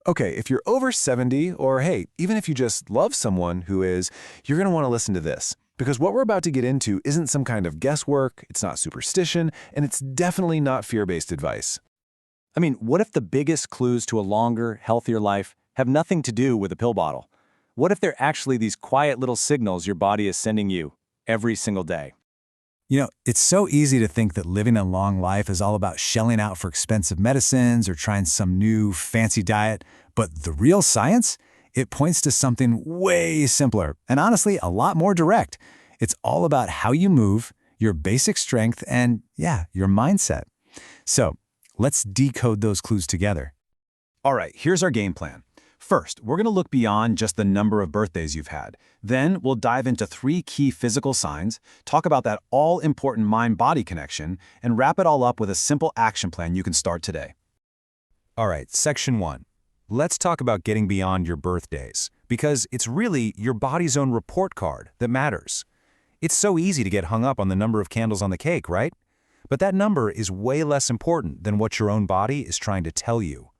Okay, if you're over 70, or hey, even if you just love someone who is, you're going to want to listen to this. Because what we're about to get into isn't some kind of guesswork, it's not superstition, and it's definitely not fear-based advice. I mean, what if the biggest clues to a longer, healthier life have nothing to do with a pill bottle? What if they're actually these quiet little signals your body is sending you every single day? It's so easy to think that living a long life is all about shelling out for expensive medicines or trying some new fancy diet, but the real science? It points to something way simpler and honestly a lot more direct. It's all about how you move, your basic strength, and your mindset. So let's decode those clues together. All right, here's our game plan. First, we're going to look beyond just the number of birthdays you've had. Then we'll dive into 3 key physical signs, talk about that all-important mind-body connection, and wrap it all up with a simple action plan you can start today. All right, section 1. Let's talk about getting beyond your birthdays, because it's really your body's own report card that matters. It's so easy to get hung up on the number of candles on the cake, right? But that number is way less important than what your own body is trying to tell you.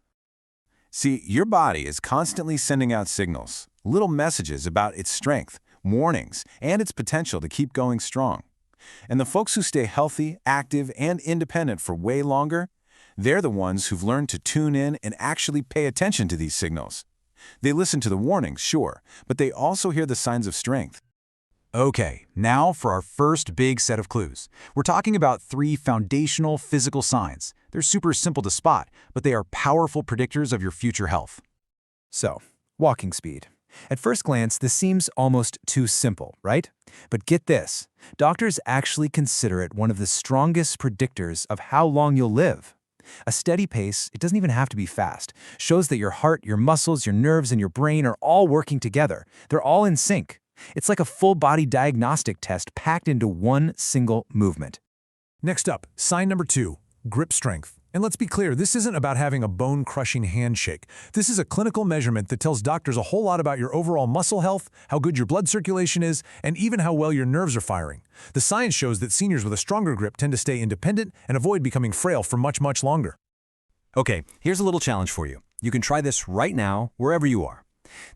See, your body is constantly sending out signals, little messages about its strength, warnings, and its potential to keep going strong. And the folks who stay healthy, active, and independent for way longer, they're the ones who've learned to tune in and actually pay attention to these signals. They listen to the warnings, sure, but they also hear the signs of strength. Okay, now for our first big set of clues. We're talking about 3 foundational physical signs. They're super simple to spot, but they are powerful predictors of your future health. So, walking speed. At first glance, this seems almost too simple, right? But get this, doctors actually consider it one of the strongest predictors of how long you'll live. A steady pace, it doesn't even have to be fast, shows that your heart, your muscles, your nerves, and your brain are all working together. They're all in sync. It's like a full-body diagnostic test packed into one single movement. Next up, sign number 2, grip strength. And let's be clear, this isn't about having a bone-crushing handshake. This is a clinical measurement that tells doctors a whole lot about your overall muscle health, how good your blood circulation is, and even how well your nerves are firing. The science shows that seniors with a stronger grip tend to stay independent and avoid becoming frail for much, much longer. Okay, here's a little challenge for you. You can try this right now, wherever you are.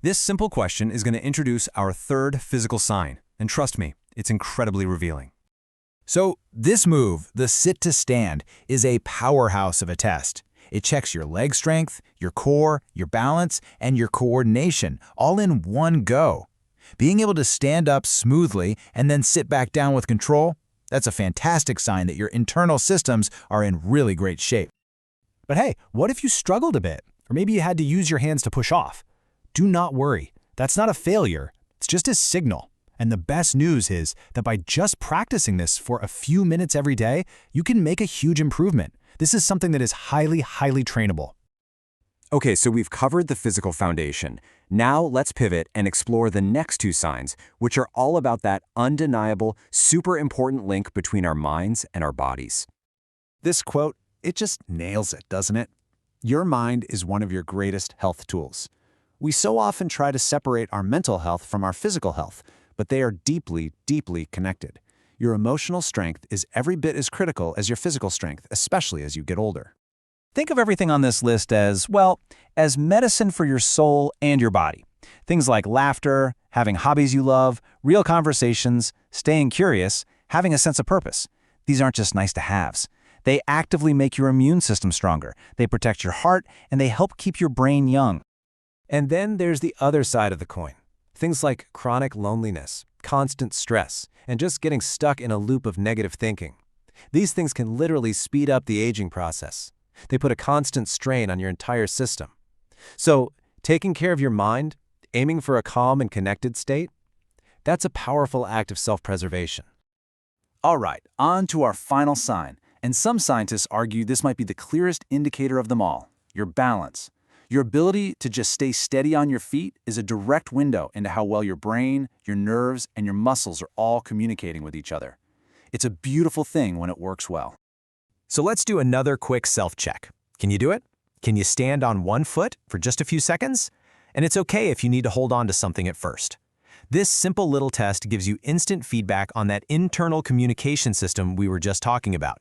This simple question is going to introduce our 3rd physical sign, and trust me, it's incredibly revealing. So this move, the sit to stand, is a powerhouse of a test. It checks your leg strength, your core, your balance, and your coordination, all in one go. Being able to stand up smoothly and then sit back down with control, that's a fantastic sign that your internal systems are in really great shape. But hey, what if you struggled a bit? Or maybe you had to use your hands to push off? Do not worry. That's not a failure. It's just a signal. And the best news is that by just practicing this for a few minutes every day, you can make a huge improvement. This is something that is highly, highly trainable. Okay, so we've covered the physical foundation. Now let's pivot and explore the next 2 signs, which are all about that undeniable, super important link between our minds and our bodies. This quote, it just nails it, doesn't it? Your mind is one of your greatest health tools. We so often try to separate our mental health from our physical health, but they are deeply, deeply connected. Your emotional strength is every bit as critical as your physical strength, especially as you get older. Think of everything on this list as, well, as medicine for your soul and your body. Things like laughter, having hobbies you love, real conversations, staying curious, having a sense of purpose. These aren't just nice-to-haves. They actively make your immune system stronger, they protect your heart, and they help keep your brain young. And then there's the other side of the coin. Things like chronic loneliness, constant stress, and just getting stuck in a loop of negative thinking. These things can literally speed up the aging process. They put a constant strain on your entire system. So, taking care of your mind, aiming for a calm and connected state, that's a powerful act of self-preservation. All right, on to our final sign. And some scientists argue this might be the clearest indicator of them all, your balance. Your ability to just stay steady on your feet is a direct window into how well your brain, your nerves, and your muscles are all communicating with each other. It's a beautiful thing when it works well. So let's do another quick self-check. Can you do it? Can you stand on one foot for just a few seconds? And it's okay if you need to hold on to something at first. This simple little test gives you instant feedback on that internal communication system we were just talking about.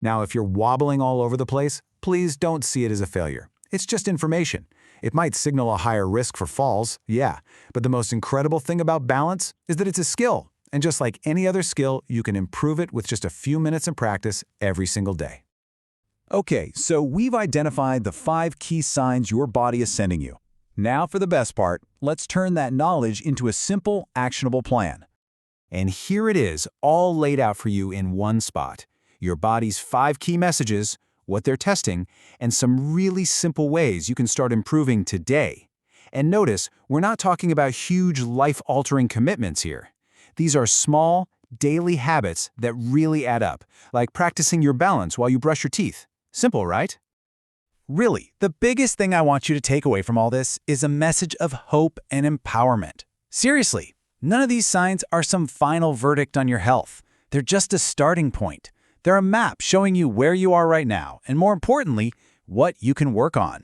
Now, if you're wobbling all over the place, please don't see it as a failure. It's just information. It might signal a higher risk for falls, yeah, but the most incredible thing about balance is that it's a skill. And just like any other skill, you can improve it with just a few minutes of practice every single day. Okay, so we've identified the 5 key signs your body is sending you. Now for the best part, let's turn that knowledge into a simple, actionable plan. And here it is, all laid out for you in one spot. Your body's 5 key messages, what they're testing, and some really simple ways you can start improving today. And notice, we're not talking about huge life-altering commitments here. These are small, daily habits that really add up, like practicing your balance while you brush your teeth. Simple, right? Really, the biggest thing I want you to take away from all this is a message of hope and empowerment. Seriously, none of these signs are some final verdict on your health. They're just a starting point. They're a map showing you where you are right now, and more importantly, what you can work on.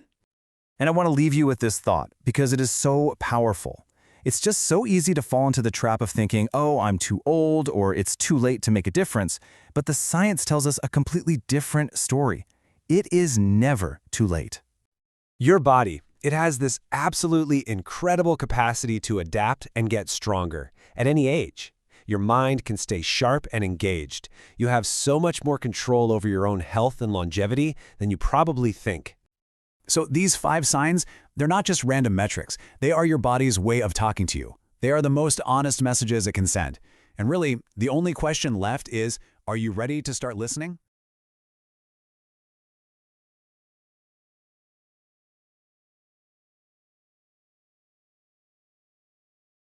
And I want to leave you with this thought, because it is so powerful. It's just so easy to fall into the trap of thinking, oh, I'm too old, or it's too late to make a difference. But the science tells us a completely different story. It is never too late. Your body, it has this absolutely incredible capacity to adapt and get stronger at any age. Your mind can stay sharp and engaged. You have so much more control over your own health and longevity than you probably think. So these 5 signs, they're not just random metrics. They are your body's way of talking to you. They are the most honest messages it can send. And really, the only question left is, are you ready to start listening?